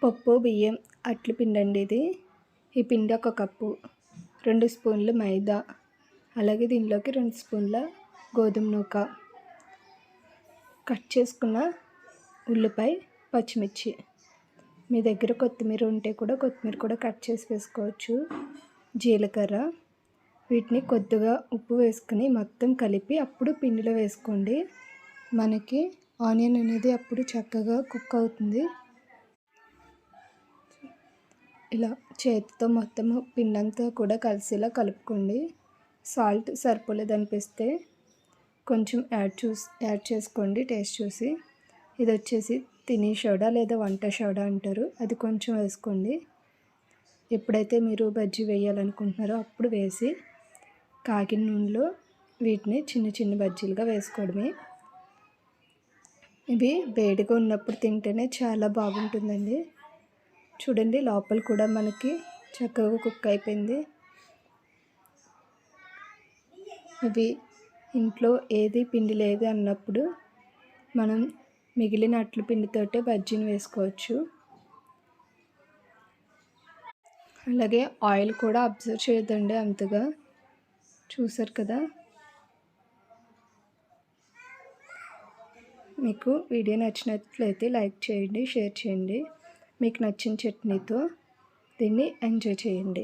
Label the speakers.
Speaker 1: పప్పు బియ్యం అట్ల పిండి అండి ఇది. ఈ పిండి 1 కప్పు, 2 స్పూన్లు మైదా, అలాగే దీనిలోకి 2 స్పూన్ల గోధుమ నూక, కట్ చేసుకున్న ఉల్లిపాయ, పచ్చిమిర్చి, మీ దగ్గర కొత్తిమీర ఉంటే కూడా కొత్తిమీర కూడా కట్ చేసి వేసుకోవచ్చు, జీలకర్ర. వీటిని కొద్దిగా ఉప్పు వేసుకుని మొత్తం కలిపి అప్పుడు పిండిలో వేసుకోండి. మనకి ఆనియన్ అనేది అప్పుడు చక్కగా కుక్ అవుతుంది. ఇలా చేతితో మొత్తం పిండంతా కూడా కలిసేలా కలుపుకోండి. సాల్ట్ సరిపోలేదు అనిపిస్తే కొంచెం యాడ్ చేసుకోండి టేస్ట్ చూసి. ఇది వచ్చేసి తినే సోడా లేదా వంట సోడా అంటారు, అది కొంచెం వేసుకోండి. ఎప్పుడైతే మీరు బజ్జీ వేయాలనుకుంటున్నారో అప్పుడు వేసి కాగిన నూనెలో వీటిని చిన్న చిన్న బజ్జీలుగా వేసుకోవడమే. ఇవి వేడిగా ఉన్నప్పుడు తింటేనే చాలా బాగుంటుందండి. చూడండి, లోపల కూడా మనకి చక్కగా కుక్ అయిపోయింది. ఇవి ఇంట్లో ఏది పిండి లేదు అన్నప్పుడు మనం మిగిలిన అట్ల పిండితోటే బజ్జీని వేసుకోవచ్చు. అలాగే ఆయిల్ కూడా అబ్జర్వ్ చేయొద్దండి అంతగా. చూసారు కదా. మీకు వీడియో నచ్చినట్లయితే లైక్ చేయండి, షేర్ చేయండి. మీకు నచ్చిన చట్నీతో దీన్ని ఎంజాయ్ చేయండి.